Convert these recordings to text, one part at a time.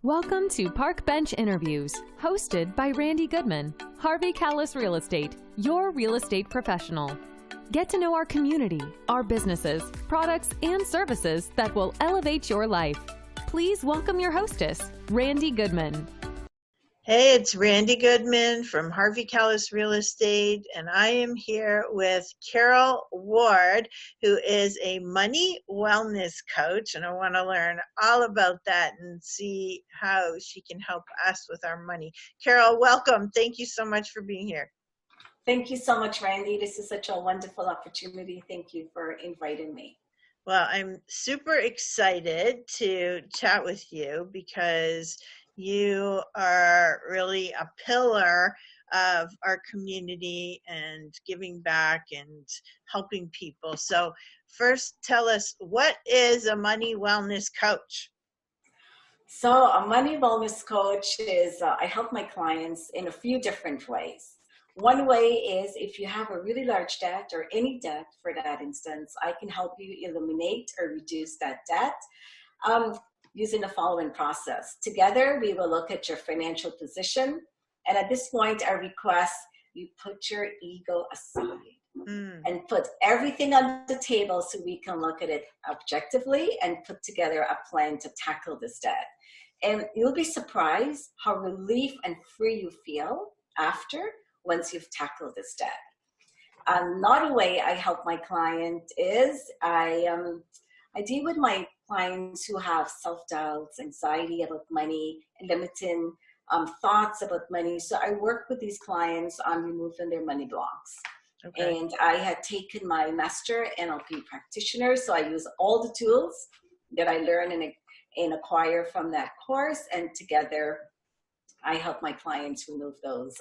Welcome to Park Bench Interviews, hosted by Randy Goodman, Harvey Callis Real Estate, your real estate professional. Get to know our community, our businesses, products, and services that will elevate your life. Please welcome your hostess, Randy Goodman. Hey, it's Randy Goodman from Harvey Callis Real Estate, and I am here with Carol Ward, who is a money wellness coach, and I want to learn all about that and see how she can help us with our money. Carol, welcome. Thank you so much for being here. Thank you so much, Randy. This is such a wonderful opportunity. Thank you for inviting me. Well, I'm super excited to chat with you because you are really a pillar of our community and giving back and helping people. So first, tell us, what is a money wellness coach? So a money wellness coach is, I help my clients in a few different ways. One way is if you have a really large debt or any debt for that instance, I can help you eliminate or reduce that debt. Using the following process. Together, we will look at your financial position. And at this point, I request you put your ego aside and put everything on the table so we can look at it objectively and put together a plan to tackle this debt. And you'll be surprised how relief and free you feel after once you've tackled this debt. Another way I help my client is I deal with my clients who have self-doubts, anxiety about money, and limiting thoughts about money. So I work with these clients on removing their money blocks. Okay. And I had taken my master NLP practitioner, so I use all the tools that I learn and acquire from that course, and together I help my clients remove those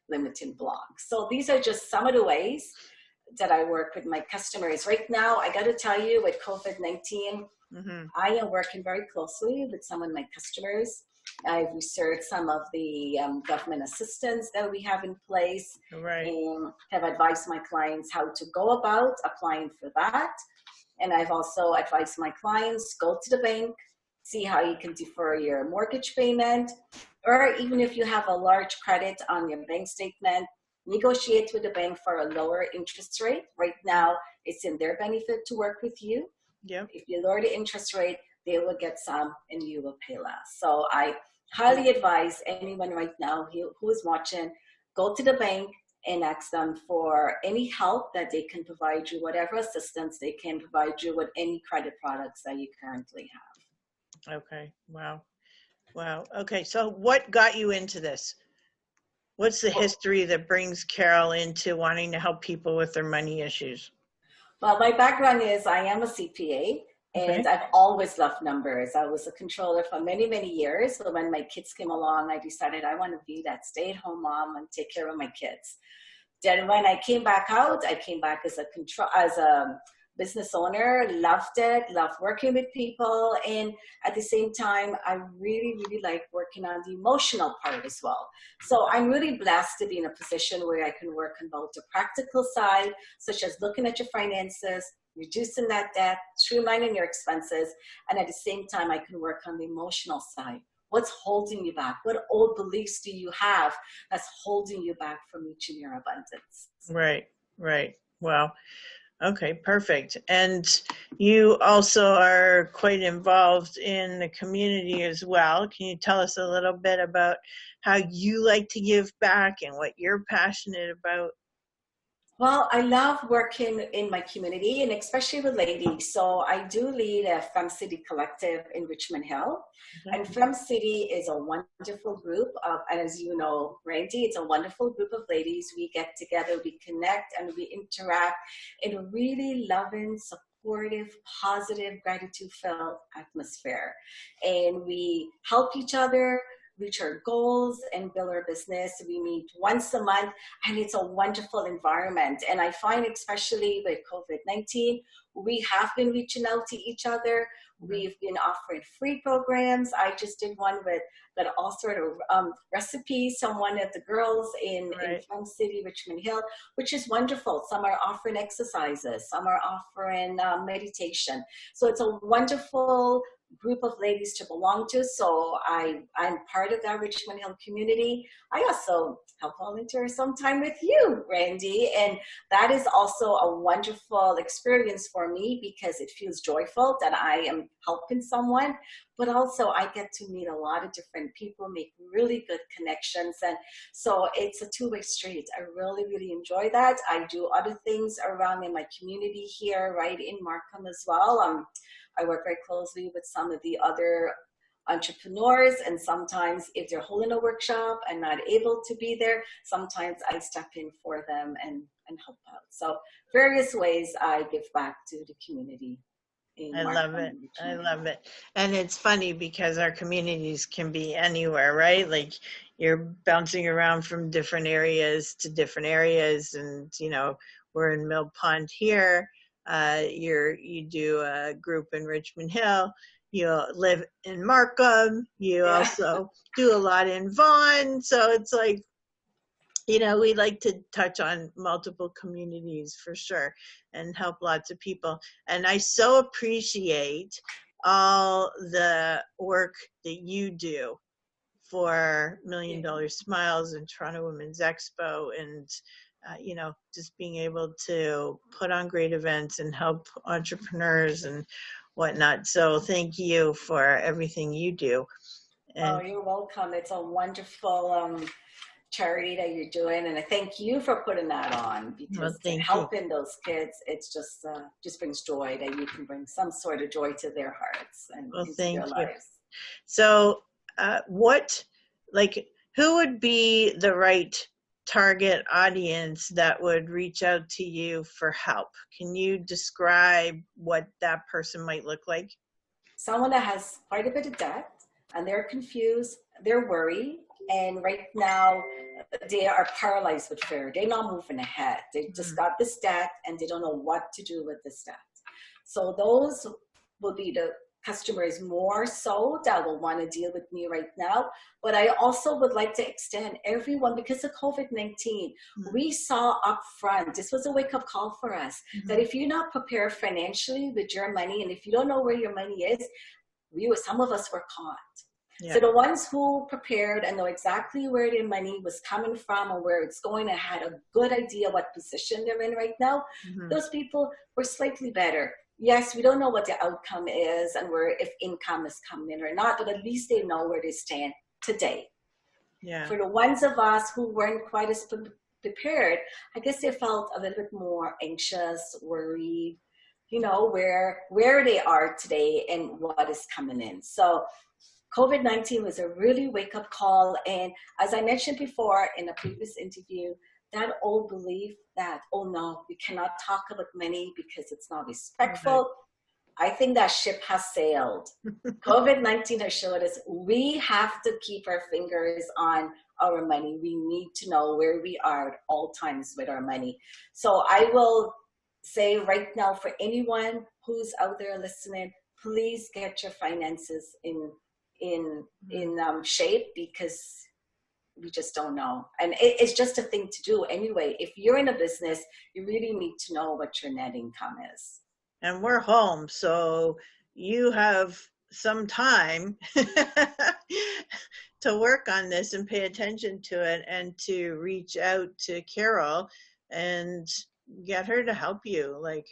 limiting blocks. So these are just some of the ways that I work with my customers. Right now, I got to tell you, with COVID-19, I am working very closely with some of my customers. I've researched some of the government assistance that we have in place, and have advised my clients how to go about applying for that. And I've also advised my clients, go to the bank, see how you can defer your mortgage payment, or even if you have a large credit on your bank statement, negotiate with the bank for a lower interest rate. Right now, it's in their benefit to work with you. Yep. If you lower the interest rate, they will get some and you will pay less. So I highly advise anyone right now who is watching, go to the bank and ask them for any help that they can provide you, whatever assistance they can provide you with any credit products that you currently have. Okay. Wow. Wow. Okay. So what got you into this? What's the history that brings Carol into wanting to help people with their money issues? Well, my background is I am a CPA, and I've always loved numbers. I was a controller for many, many years. So when my kids came along, I decided I want to be that stay-at-home mom and take care of my kids. Then when I came back out, I came back as a business owner, loved it, loved working with people. And at the same time, I really, really like working on the emotional part as well. So I'm really blessed to be in a position where I can work on both the practical side, such as looking at your finances, reducing that debt, streamlining your expenses. And at the same time, I can work on the emotional side. What's holding you back? What old beliefs do you have that's holding you back from reaching your abundance? Right, right. Wow. Okay, perfect. And you also are quite involved in the community as well. Can you tell us a little bit about how you like to give back and what you're passionate about? Well, I love working in my community, and especially with ladies. So I do lead a Fem City collective in Richmond Hill. And Fem City is a wonderful group of, and as you know, Randy, it's a wonderful group of ladies. We get together, we connect, and we interact in a really loving, supportive, positive, gratitude-filled atmosphere. And we help each other reach our goals and build our business. We meet once a month, and it's a wonderful environment. And I find, especially with COVID-19, we have been reaching out to each other. We've been offering free programs. I just did one with all sort of recipes. Some one of the girls in Fem City, Richmond Hill, which is wonderful. Some are offering exercises. Some are offering meditation. So it's a wonderful group of ladies to belong to. So I'm part of that Richmond Hill community. I also help volunteer sometime with you, Randy. And that is also a wonderful experience for me because it feels joyful that I am helping someone, but also I get to meet a lot of different people, make really good connections. And so it's a two-way street. I really, really enjoy that. I do other things around in my community here, right in Markham as well. I work very closely with some of the other entrepreneurs, and sometimes if they're holding a workshop and not able to be there, sometimes I step in for them and help out. So various ways I give back to the community. I love it. I love it. And it's funny because our communities can be anywhere, right? Like you're bouncing around from different areas to different areas. And, you know, we're in Mill Pond here. You do a group in Richmond Hill. You live in Markham. You also do a lot in Vaughan. So it's like, you know, we like to touch on multiple communities for sure and help lots of people. And I so appreciate all the work that you do for $1 Million Smiles and Toronto Women's Expo and, you know, just being able to put on great events and help entrepreneurs and whatnot. So thank you for everything you do. And you're welcome. It's a wonderful charity that you're doing, and I thank you for putting that on because helping those kids, it's just brings joy that you can bring some sort of joy to their hearts and into their lives. So who would be the right target audience that would reach out to you for help? Can you describe what that person might look like? Someone that has quite a bit of debt and they're confused, they're worried, and right now they are paralyzed with fear. They're not moving ahead. They just got this debt and they don't know what to do with this debt. So those will be the customers more so that will want to deal with me right now. But I also would like to extend everyone, because of COVID-19, we saw up front, this was a wake-up call for us, that if you're not prepared financially with your money, and if you don't know where your money is, some of us were caught. So the ones who prepared and know exactly where their money was coming from and where it's going and had a good idea what position they're in right now, those people were slightly better. Yes, we don't know what the outcome is and where if income is coming in or not, but at least they know where they stand today. For the ones of us who weren't quite as prepared, I guess they felt a little bit more anxious, worried, you know, where they are today and what is coming in. So COVID-19 was a really wake-up call. And as I mentioned before in a previous interview, that old belief that, oh no, we cannot talk about money because it's not respectful. I think that ship has sailed. COVID-19 has showed us we have to keep our fingers on our money. We need to know where we are at all times with our money. So I will say right now for anyone who's out there listening, please get your finances in shape, because we just don't know. And it's just a thing to do anyway. If you're in a business, you really need to know what your net income is. And we're home, so you have some time to work on this and pay attention to it and to reach out to Carol and get her to help you. Like,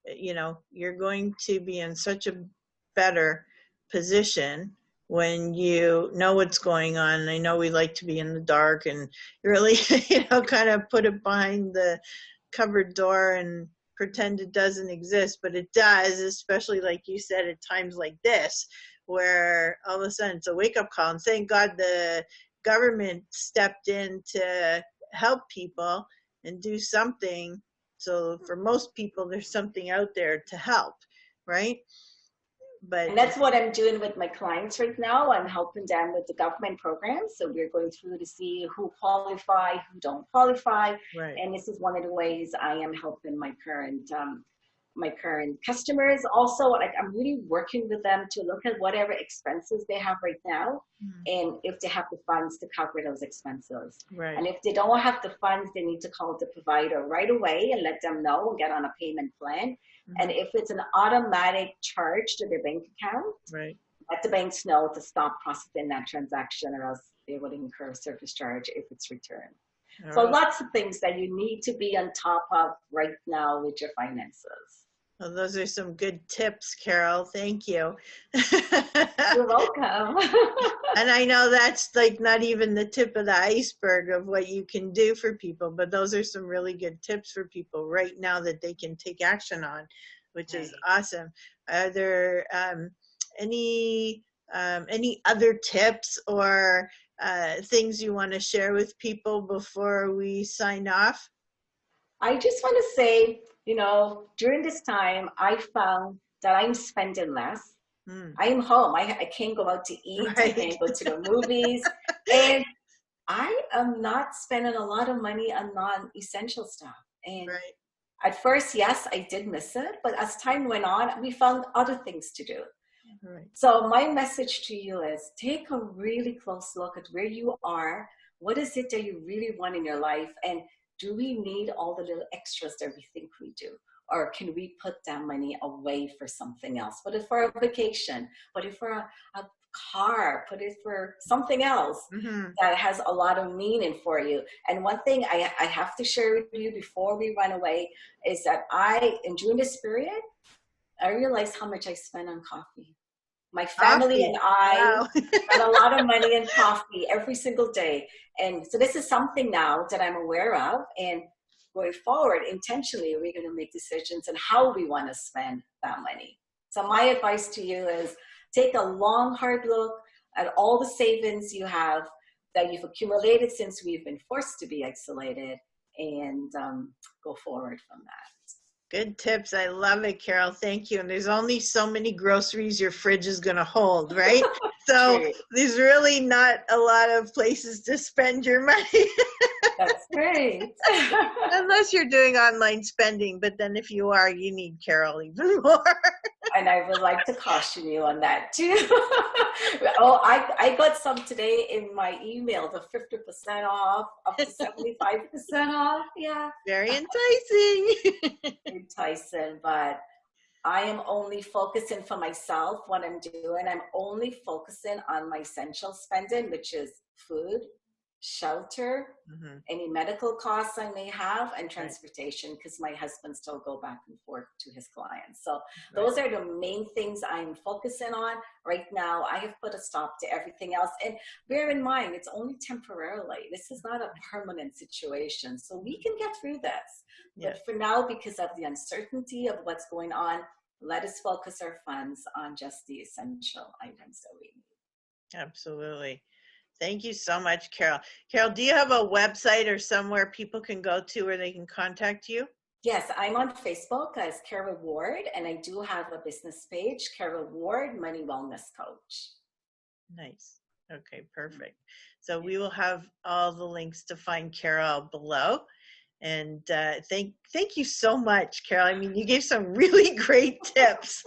you know, you're going to be in such a better position when you know what's going on. I know we like to be in the dark and really, you know, kind of put it behind the cupboard door and pretend it doesn't exist, but it does, especially like you said, at times like this, where all of a sudden it's a wake-up call. And thank God the government stepped in to help people and do something. So for most people, there's something out there to help, right? And that's what I'm doing with my clients right now. I'm helping them with the government programs. So we're going through to see who qualify, who don't qualify. And this is one of the ways I am helping my current customers. Also, like, I'm really working with them to look at whatever expenses they have right now, and if they have the funds to cover those expenses. And if they don't have the funds, they need to call the provider right away and let them know and get on a payment plan. And if it's an automatic charge to their bank account, let the banks know to stop processing that transaction, or else they would incur a service charge if it's returned. So All right. lots of things that you need to be on top of right now with your finances. Well, those are some good tips, Carol. Thank you. You're welcome. And I know that's like not even the tip of the iceberg of what you can do for people, but those are some really good tips for people right now that they can take action on, which is awesome. Are there any other tips or things you want to share with people before we sign off? I just want to say, during this time, I found that I'm spending less. I'm home. I can't go out to eat. Right. I can't go to the movies. And I am not spending a lot of money on non-essential stuff. And at first, yes, I did miss it. But as time went on, we found other things to do. Right. So my message to you is take a really close look at where you are. What is it that you really want in your life? And do we need all the little extras that we think we do? Or can we put that money away for something else? Put it for a vacation, put it for a car, put it for something else that has a lot of meaning for you. And one thing I have to share with you before we run away is that during this period, I realized how much I spend on coffee. My family and I spend a lot of money in coffee every single day. And so this is something now that I'm aware of. And going forward, intentionally, we're going to make decisions on how we want to spend that money. So my advice to you is take a long, hard look at all the savings you have that you've accumulated since we've been forced to be isolated, and go forward from that. Good tips. I love it, Carol. Thank you. And there's only so many groceries your fridge is going to hold, right? So there's really not a lot of places to spend your money. That's great. Unless you're doing online spending, but then if you are, you need Carol even more. And I would like to caution you on that too. Oh, I got some today in my email, the 50% off, up to 75% off. Yeah. Very enticing. Enticing, but I am only focusing for myself what I'm doing. I'm only focusing on my essential spending, which is food, shelter, any medical costs I may have, and transportation, because my husband still go back and forth to his clients. So those are the main things I'm focusing on right now. I have put a stop to everything else. And bear in mind, it's only temporarily. This is not a permanent situation. So we can get through this. But for now, because of the uncertainty of what's going on, let us focus our funds on just the essential items that we need. Absolutely. Thank you so much, Carol. Carol, do you have a website or somewhere people can go to where they can contact you? Yes, I'm on Facebook as Carol Ward, and I do have a business page, Carol Ward, Money Wellness Coach. Nice. Okay, perfect. So we will have all the links to find Carol below. And thank you so much, Carol. I mean, you gave some really great tips.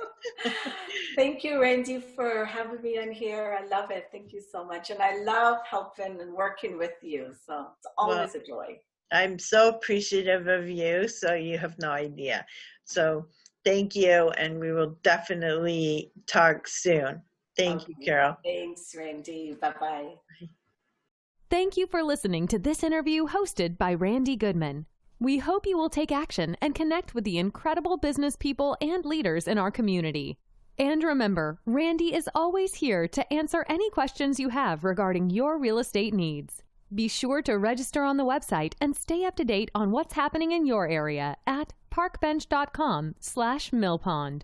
Thank you, Randy, for having me on here. I love it. Thank you so much. And I love helping and working with you. So it's always a joy. I'm so appreciative of you. So you have no idea. So thank you. And we will definitely talk soon. Thank you, Carol. Thanks, Randy. Bye-bye. Thank you for listening to this interview hosted by Randy Goodman. We hope you will take action and connect with the incredible business people and leaders in our community. And remember, Randy is always here to answer any questions you have regarding your real estate needs. Be sure to register on the website and stay up to date on what's happening in your area at parkbench.com/millpond.